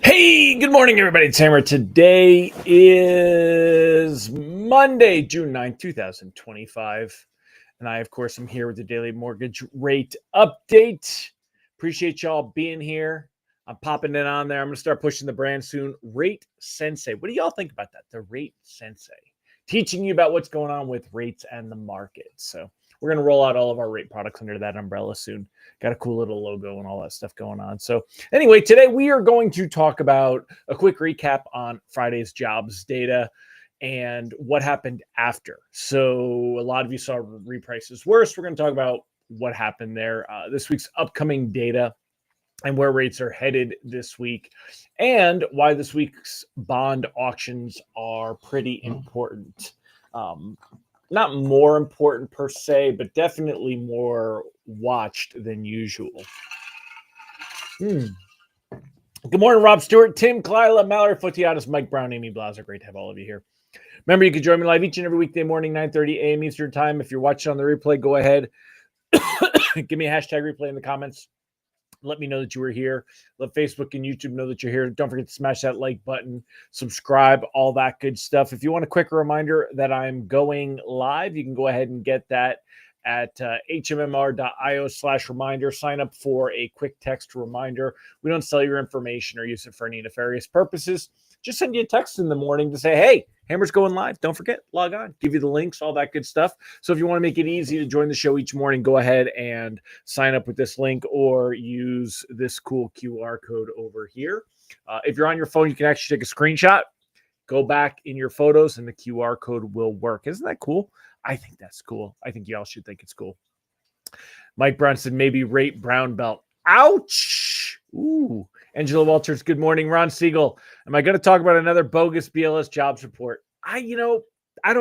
Hey, good morning, everybody. It's Hammer. Today is Monday, June 9th, 2025. And I, of course, am here with the daily mortgage rate update. Appreciate y'all being here. I'm popping it on there. I'm going to start pushing the brand soon. Rate Sensei. What do y'all think about that? The Rate Sensei. Teaching you about what's going on with rates and the market. So we're going to roll out all of our rate products under that umbrella soon. Got a cool little logo and all that stuff going on. So anyway, today we are going to talk about a quick recap on Friday's jobs data and what happened after. So a lot of you saw reprices worse. We're going to talk about what happened there, this week's upcoming data, and where rates are headed this week, and why this week's bond auctions are pretty important. Not more important per se, but definitely more watched than usual. Good morning, Rob Stewart, Tim Klyla, Mallory Fotiadis, Mike Brown, Amy Blauser. Great to have all of you here. Remember, you can join me live each and every weekday morning, 9:30 a.m. Eastern Time. If you're watching on the replay, go ahead. Give me a hashtag replay in the comments. Let me know that you were here. Let Facebook and YouTube know that you're here. Don't forget to smash that like button, subscribe, all that good stuff. If you want a quick reminder that I'm going live, you can go ahead and get that at hmmr.io/reminder. Sign up for a quick text reminder. We don't sell your information or use it for any nefarious purposes. Just send you a text in the morning to say, hey, Hammer's going live. Don't forget, log on, give you the links, all that good stuff. So if you want to make it easy to join the show each morning, go ahead and sign up with this link or use this cool QR code over here. If you're on your phone, you can actually take a screenshot, go back in your photos, and the QR code will work. Isn't that cool? I think that's cool. I think y'all should think it's cool. Mike Brown said maybe rate brown belt. Ouch. Ooh. Angela Walters, good morning. Ron Siegel, am I going to talk about another bogus BLS jobs report? I don't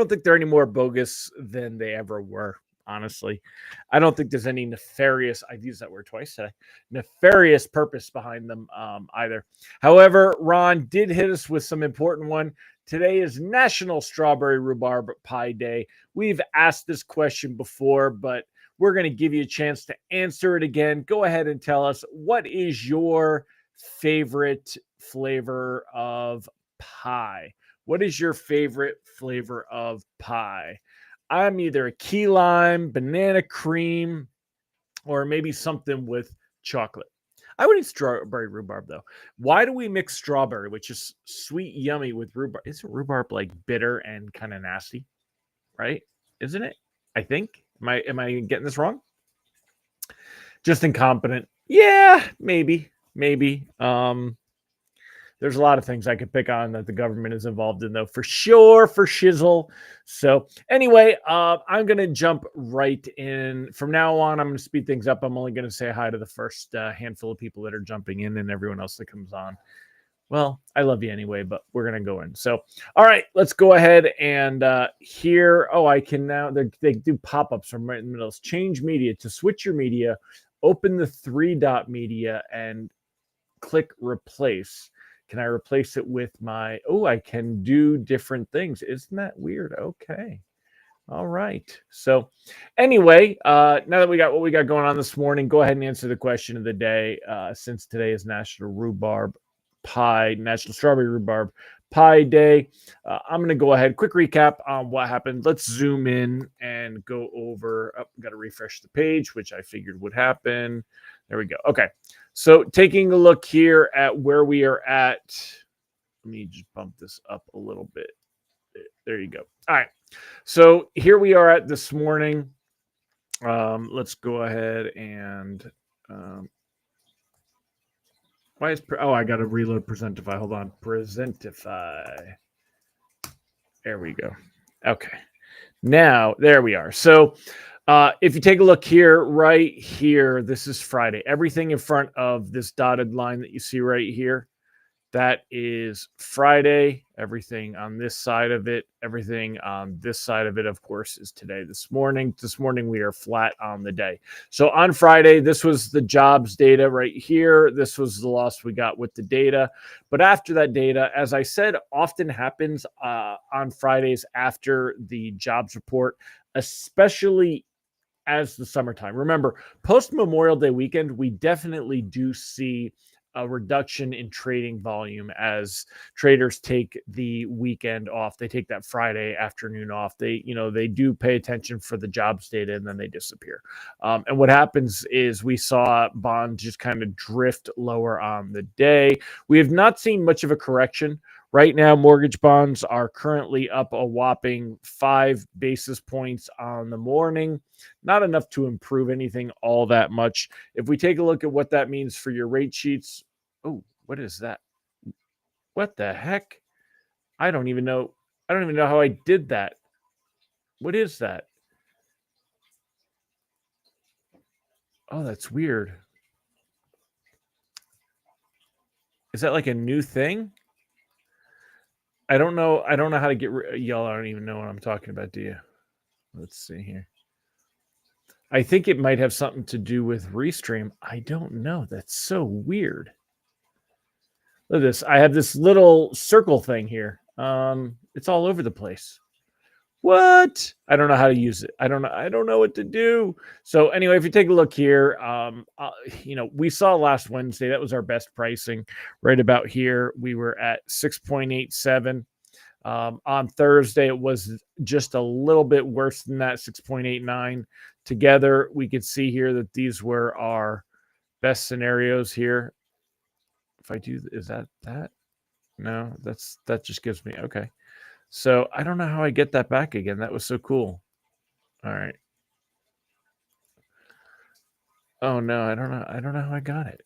think they're any more bogus than they ever were, honestly. I don't think there's any nefarious, I've used that word twice today, nefarious purpose behind them either. However, Ron did hit us with some important one. Today is National Strawberry Rhubarb Pie Day. We've asked this question before, but we're going to give you a chance to answer it again. Go ahead and tell us, what is your favorite flavor of pie? What is your favorite flavor of pie? I'm either a key lime, banana cream, or maybe something with chocolate. I would eat strawberry rhubarb, though. Why do we mix strawberry, which is sweet, yummy, with rhubarb? Isn't rhubarb like bitter and kind of nasty, right? Isn't it? I think. Am I getting this wrong? Just incompetent. Yeah, maybe. There's a lot of things I could pick on that the government is involved in, though, for sure, for shizzle. So anyway, I'm going to jump right in. From now on, I'm going to speed things up. I'm only going to say hi to the first handful of people that are jumping in, and everyone else that comes on. Well, I love you anyway, but we're going to go in. So, all right, let's go ahead and here. Oh, I can now, they do pop-ups from right in the middle. Change media. To switch your media, open the 3-dot media and click replace. Can I replace it with my, I can do different things. Isn't that weird? Okay. All right. So anyway, now that we got what we got going on this morning, go ahead and answer the question of the day. Since today is National Strawberry Rhubarb Pie Day, I'm going to go ahead, quick recap on what happened. Let's zoom in and go over. Got to refresh the page, which I figured would happen. There we go. Okay. So taking a look here at where we are at, let me just bump this up a little bit. There you go. All right. So here we are at this morning. Let's go ahead and I got to reload Presentify. Hold on. Presentify. There we go. Okay. Now, there we are. So if you take a look here, right here, this is Friday. Everything in front of this dotted line that you see right here, that is Friday. Everything on this side of it, everything on this side of it, of course, is today. This morning, we are flat on the day. So on Friday, this was the jobs data right here. This was the loss we got with the data. But after that data, as I said, often happens on Fridays after the jobs report, especially as the summertime. Remember, post Memorial Day weekend, we definitely do see a reduction in trading volume as traders take the weekend off. They take that Friday afternoon off. They do pay attention for the jobs data, and then they disappear. And what happens is we saw bonds just kind of drift lower on the day. We have not seen much of a correction. Right now, mortgage bonds are currently up a whopping 5 basis points on the morning. Not enough to improve anything all that much. If we take a look at what that means for your rate sheets, oh, what is that? What the heck? I don't even know. I don't even know how I did that. What is that? Oh, that's weird. Is that like a new thing? I don't know. I don't know how to get y'all. I don't even know what I'm talking about. Do you? Let's see here. I think it might have something to do with Restream. I don't know. That's so weird. Look at this. I have this little circle thing here. It's all over the place. What? I don't know how to use it. I don't know what to do. So anyway, if you take a look here, we saw last Wednesday that was our best pricing right about here. We were at 6.87. On Thursday, it was just a little bit worse than that, 6.89. Together, we could see here that these were our best scenarios here. If I do, is that? No, that just gives me, okay. So I don't know how I get that back again. That was so cool. All right. Oh no, I don't know. I don't know how I got it.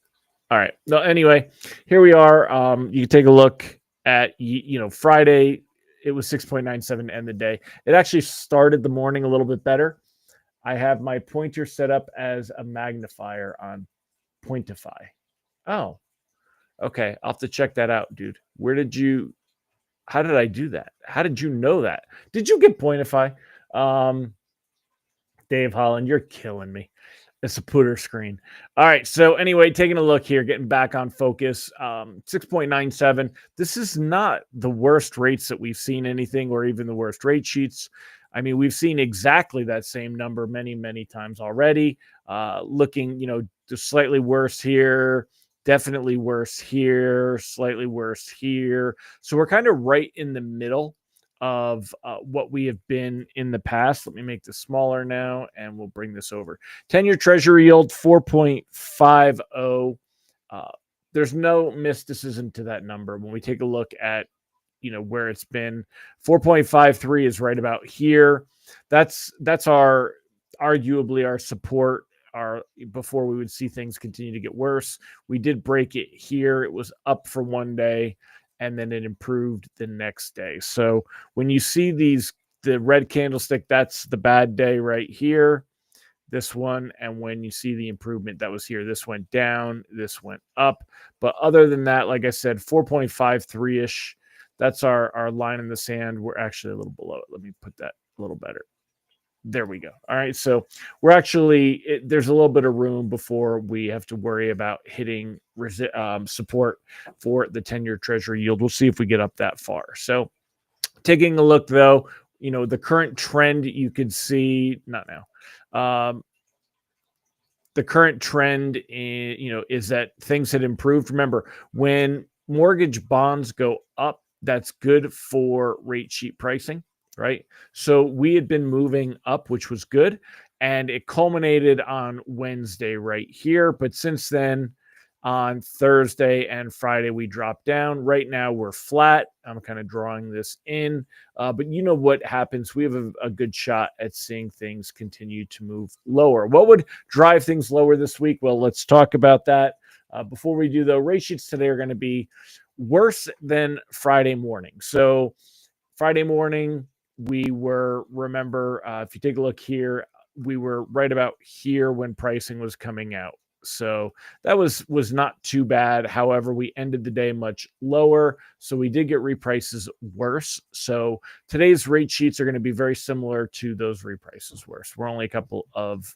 All right. No, anyway, here we are. You can take a look at, Friday. It was 6.97 to end the day. It actually started the morning a little bit better. I have my pointer set up as a magnifier on Pointify. Oh, okay. I'll have to check that out, dude. How did I do that? How did you know that? Did you get Pointify? Dave Holland, you're killing me. It's a pooter screen. All right. So anyway, taking a look here, getting back on focus, 6.97. This is not the worst rates that we've seen anything, or even the worst rate sheets. I mean, we've seen exactly that same number many, many times already. Looking, just slightly worse here, definitely worse here, slightly worse here. So we're kind of right in the middle of what we have been in the past. Let me make this smaller now, and we'll bring this over. 10-year treasury yield, 4.50. There's no mysticism to that number. When we take a look at, where it's been, 4.53 is right about here. That's arguably our support, before we would see things continue to get worse. We did break it here. It was up for one day, and then it improved the next day. So when you see the red candlestick, that's the bad day right here, this one. And when you see the improvement, that was here. This went down, this went up. But other than that, like I said, 4.53-ish, that's our line in the sand. We're actually a little below it. Let me put that a little better. There we go. All right. So we're actually, there's a little bit of room before we have to worry about hitting support for the 10-year treasury yield. We'll see if we get up that far. So taking a look, though, the current trend you could see, not now. The current trend is that things had improved. Remember, when mortgage bonds go up, that's good for rate sheet pricing. Right. So we had been moving up, which was good. And it culminated on Wednesday right here. But since then, on Thursday and Friday, we dropped down. Right now, we're flat. I'm kind of drawing this in. But you know what happens? We have a good shot at seeing things continue to move lower. What would drive things lower this week? Well, let's talk about that. Before we do, though, rate sheets today are going to be worse than Friday morning. So Friday morning, we were, remember, if you take a look here, we were right about here when pricing was coming out. So that was not too bad. However, we ended the day much lower. So we did get reprices worse. So today's rate sheets are going to be very similar to those reprices worse. We're only a couple of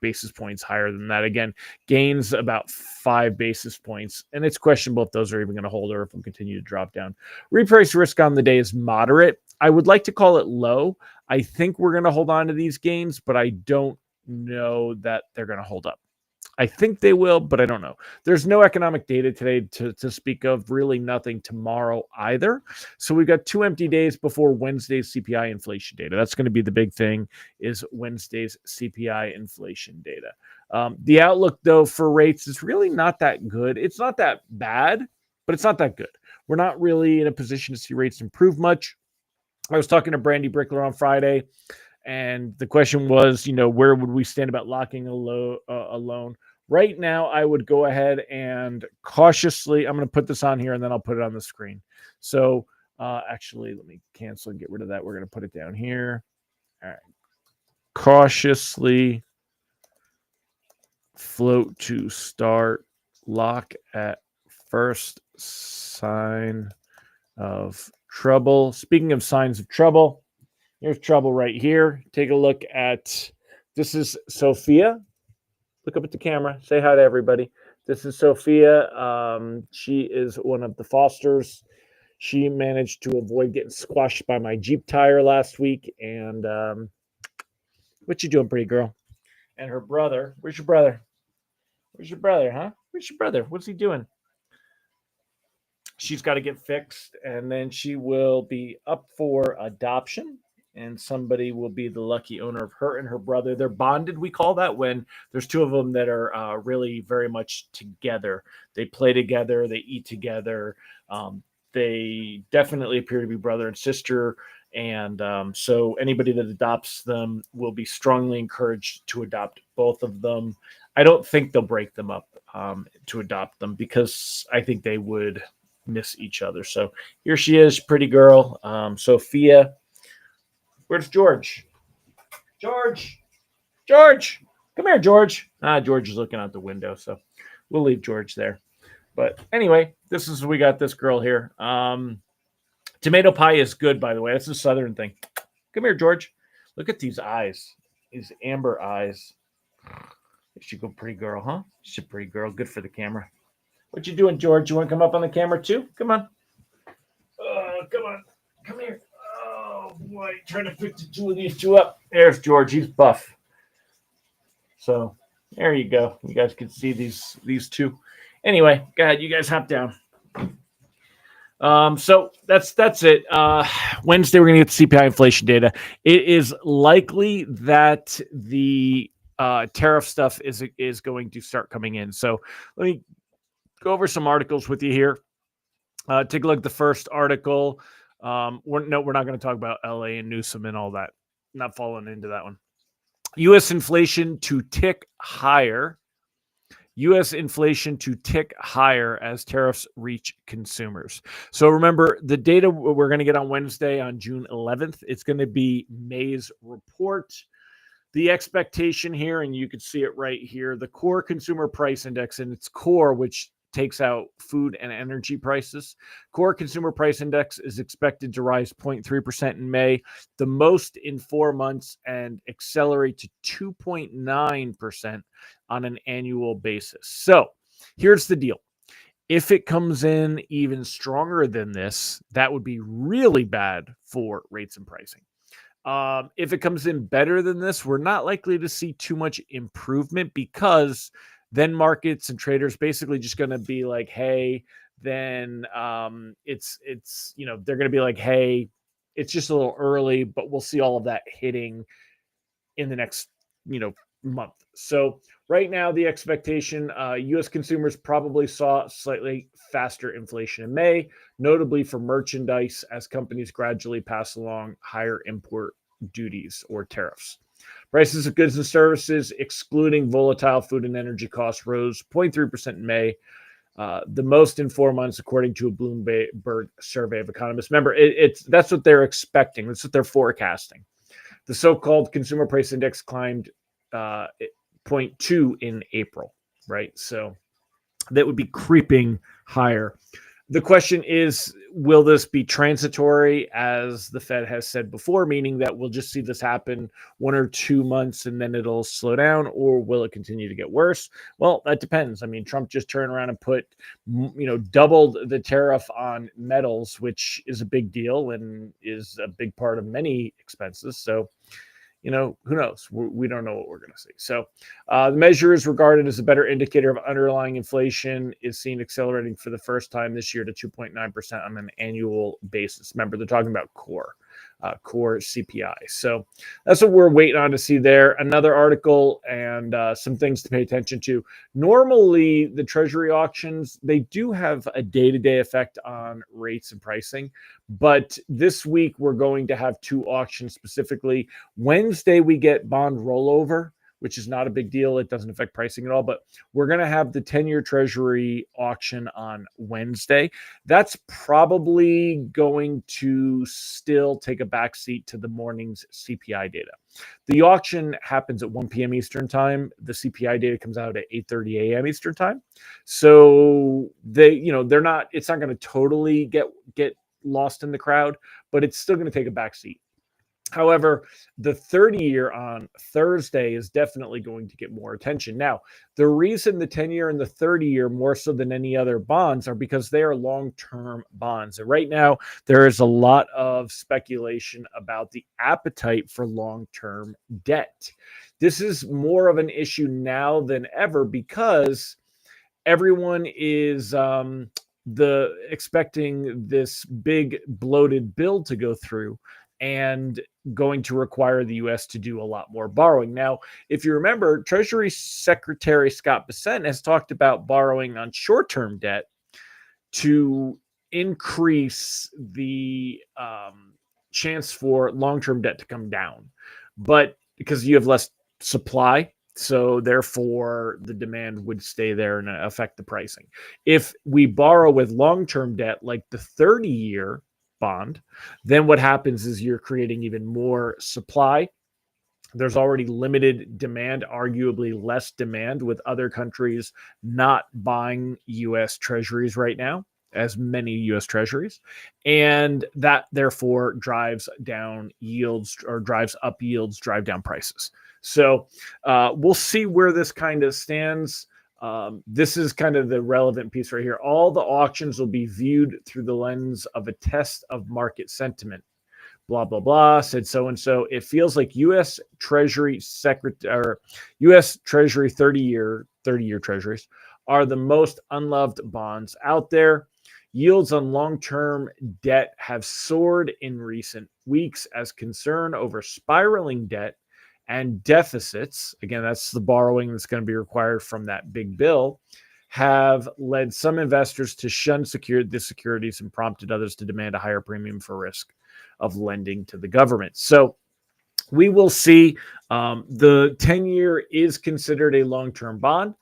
basis points higher than that. Again, gains about 5 basis points, and it's questionable if those are even going to hold or if we'll continue to drop down. Reprice risk on the day is moderate. I would like to call it low. I think we're going to hold on to these gains, but I don't know that they're going to hold up. I think they will, but I don't know. There's no economic data today to speak of, really nothing tomorrow either. So we've got 2 empty days before Wednesday's CPI inflation data. That's going to be the big thing, is Wednesday's CPI inflation data. The outlook, though, for rates is really not that good. It's not that bad, but it's not that good. We're not really in a position to see rates improve much. I was talking to Brandy Brickler on Friday, and the question was, where would we stand about locking a loan? Right now, I would go ahead and cautiously, I'm going to put this on here and then I'll put it on the screen. So actually, let me cancel and get rid of that. We're going to put it down here. All right. Cautiously float to start, lock at first sign of trouble. Speaking of signs of trouble, here's trouble right here. Take a look at, this is Sophia. Look up at the camera. Say hi to everybody. This is Sophia. She is one of the Fosters. She managed to avoid getting squashed by my Jeep tire last week. And what you doing, pretty girl? And her brother. Where's your brother? Where's your brother, huh? Where's your brother? What's he doing? She's got to get fixed, and then she will be up for adoption. And somebody will be the lucky owner of her and her brother. They're bonded, we call that, when there's two of them that are really very much together. They play together, they eat together. They definitely appear to be brother and sister. And so anybody that adopts them will be strongly encouraged to adopt both of them. I don't think they'll break them up to adopt them, because I think they would miss each other. So here she is, pretty girl, Sophia. Where's George? George, come here, George. George is looking out the window, so we'll leave George there. But anyway, we got this girl here. Tomato pie is good, by the way. That's a Southern thing. Come here, George. Look at these eyes, these amber eyes. She go, pretty girl, huh? She's a pretty girl. Good for the camera. What you doing, George? You want to come up on the camera too? Come on. Come on. Come here. Oh, boy. Trying to pick the two of these two up. There's George. He's buff. So there you go. You guys can see these two. Anyway, go ahead. You guys hop down. So that's it. Wednesday, we're going to get the CPI inflation data. It is likely that the tariff stuff is going to start coming in. So let me go over some articles with you here. Take a look at the first article. We're not going to talk about LA and Newsom and all that. Not falling into that one. U.S. inflation to tick higher. U.S. inflation to tick higher as tariffs reach consumers. So remember, the data we're going to get on Wednesday, on June 11th, it's going to be May's report. The expectation here, and you can see it right here, the core consumer price index, and it's core, which takes out food and energy prices. Core consumer price index is expected to rise 0.3% in May, the most in 4 months, and accelerate to 2.9% on an annual basis. So here's the deal. If it comes in even stronger than this, that would be really bad for rates and pricing. If it comes in better than this, we're not likely to see too much improvement, because then markets and traders basically just going to be like, hey, then it's they're going to be like, hey, it's just a little early, but we'll see all of that hitting in the next month. So right now, the expectation, U.S. consumers probably saw slightly faster inflation in May, notably for merchandise, as companies gradually pass along higher import duties or tariffs. Prices of goods and services, excluding volatile food and energy costs, rose 0.3% in May, the most in 4 months, according to a Bloomberg survey of economists. Remember, that's what they're expecting. That's what they're forecasting. The so-called consumer price index climbed 0.2 in April, right? So that would be creeping higher. The question is, will this be transitory, as the Fed has said before, meaning that we'll just see this happen 1 or 2 months and then it'll slow down, or will it continue to get worse? Well, that depends. I mean, Trump just turned around and doubled the tariff on metals, which is a big deal and is a big part of many expenses. So who knows? We don't know what we're going to see. So the measure is regarded as a better indicator of underlying inflation, is seen accelerating for the first time this year to 2.9% on an annual basis. Remember, they're talking about core CPI. So that's what we're waiting on to see there. Another article and some things to pay attention to. Normally, the Treasury auctions, they do have a day-to-day effect on rates and pricing. But this week, we're going to have two auctions specifically. Wednesday, we get bond rollover, which is not a big deal. It doesn't affect pricing at all, but we're going to have the 10-year Treasury auction on Wednesday. That's probably going to still take a backseat to the morning's CPI data. The auction happens at 1 p.m. Eastern time. The CPI data comes out at 8:30 a.m. Eastern time. So they're not, it's not going to totally get lost in the crowd, but it's still going to take a backseat. However, the 30-year on Thursday is definitely going to get more attention. Now, the reason the 10-year and the 30-year more so than any other bonds are because they are long-term bonds. And right now, there is a lot of speculation about the appetite for long-term debt. This is more of an issue now than ever because everyone is expecting this big bloated bill to go through and going to require the U.S. to do a lot more borrowing. Now, if you remember, Treasury Secretary Scott Bessent has talked about borrowing on short-term debt to increase the chance for long-term debt to come down. But because you have less supply, so therefore the demand would stay there and affect the pricing. If we borrow with long-term debt, like the 30-year bond, then what happens is you're creating even more supply. There's already limited demand, arguably less demand, with other countries not buying U.S. treasuries right now, as many U.S. treasuries. And that therefore drives down yields or drives up yields, drive down prices. So we'll see where this kind of stands. This is kind of the relevant piece right here. All the auctions will be viewed through the lens of a test of market sentiment. Blah, blah, blah, said so-and-so. It feels like U.S. Treasury Secretary or U.S. Treasury 30-year treasuries are the most unloved bonds out there. Yields on long-term debt have soared in recent weeks as concern over spiraling debt and deficits, again, that's the borrowing that's going to be required from that big bill, have led some investors to shun the securities and prompted others to demand a higher premium for risk of lending to the government. So we will see. The 10-year is considered a long-term bond.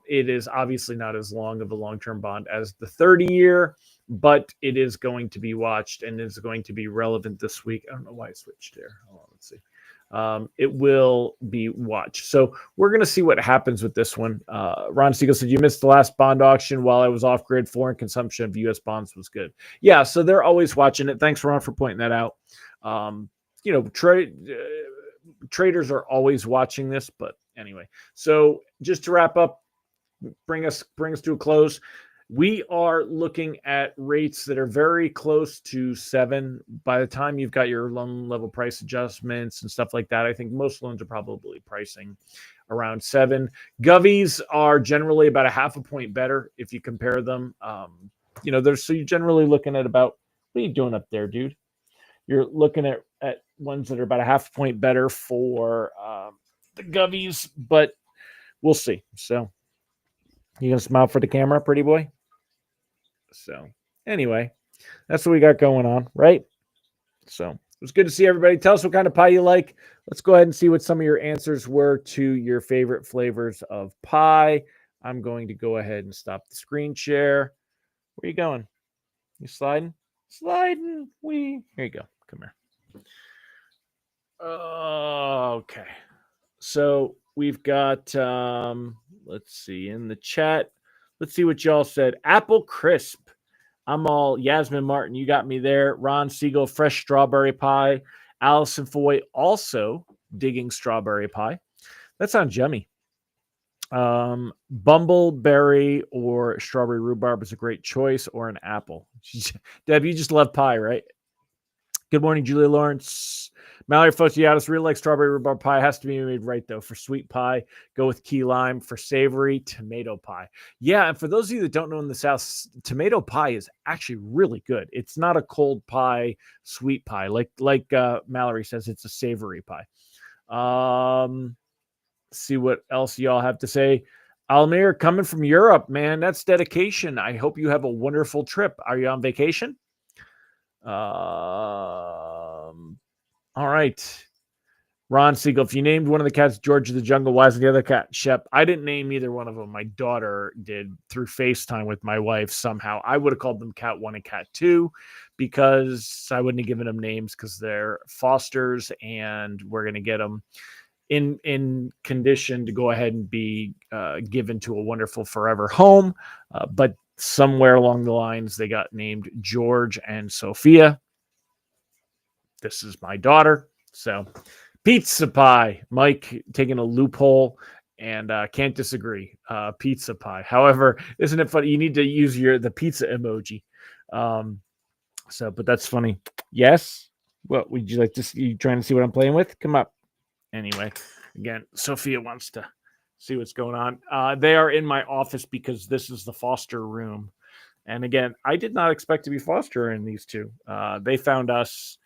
It is obviously not as long of a long-term bond as the 30-year, but it is going to be watched and is going to be relevant this week. I don't know why I switched there. Hold on, let's see. It will be watched. So we're going to see what happens with this one. Ron Siegel said, you missed the last bond auction while I was off grid. Foreign consumption of U.S. bonds was good. Yeah, so they're always watching it. Thanks, Ron, for pointing that out. Traders are always watching this, but anyway. So just to wrap up, bring us to a close. We are looking at rates that are very close to 7. By the time you've got your loan level price adjustments and stuff like that, I think most loans are probably pricing around 7. Govies are generally about a half a point better if you compare them. So you're generally looking at about, what are you doing up there, dude? You're looking at ones that are about a half a point better for the Govies, but we'll see. So you gonna smile for the camera, pretty boy? So anyway, that's what we got going on, right? So it was good to see everybody. Tell us what kind of pie you like. Let's go ahead and see what some of your answers were to your favorite flavors of pie. I'm going to go ahead and stop the screen share. Where are you going? You sliding? Sliding. Here you go. Come here. Okay. So we've got, let's see, in the chat. Let's see what y'all said. Apple crisp. I'm all Yasmin Martin. You got me there. Ron Siegel, fresh strawberry pie. Allison Foy also digging strawberry pie. That sounds yummy. Bumbleberry or strawberry rhubarb is a great choice, or an apple. Deb, you just love pie, right? Good morning, Julia Lawrence. Mallory Fociatis really like strawberry rhubarb pie. Has to be made right, though. For sweet pie, go with key lime. For savory, tomato pie. Yeah, and for those of you that don't know in the South, tomato pie is actually really good. It's not a cold pie, sweet pie. Like Mallory says, it's a savory pie. See what else y'all have to say. Almir, coming from Europe, man, that's dedication. I hope you have a wonderful trip. Are you on vacation? All right. Ron Siegel, if you named one of the cats George of the Jungle, why isn't the other cat Shep? I didn't name either one of them. My daughter did through FaceTime with my wife somehow. I would have called them Cat 1 and Cat 2 because I wouldn't have given them names because they're fosters and we're going to get them in condition to go ahead and be given to a wonderful forever home. But somewhere along the lines, they got named George and Sophia. This is my daughter. So pizza pie, Mike taking a loophole and can't disagree. Pizza pie. However, isn't it funny? You need to use the pizza emoji. But that's funny. Yes. What would you like to see? You trying to see what I'm playing with? Come up. Anyway, again, Sophia wants to see what's going on. They are in my office because this is the foster room. And again, I did not expect to be fostering these two. They found us.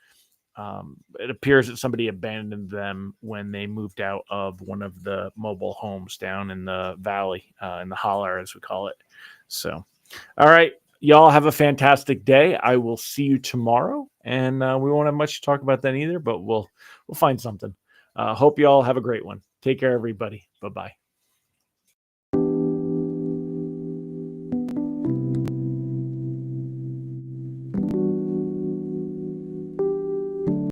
It appears that somebody abandoned them when they moved out of one of the mobile homes down in the valley, in the holler, as we call it. So, all right, y'all have a fantastic day. I will see you tomorrow, and we won't have much to talk about then either, but we'll find something. Hope you all have a great one. Take care, everybody. Bye-bye.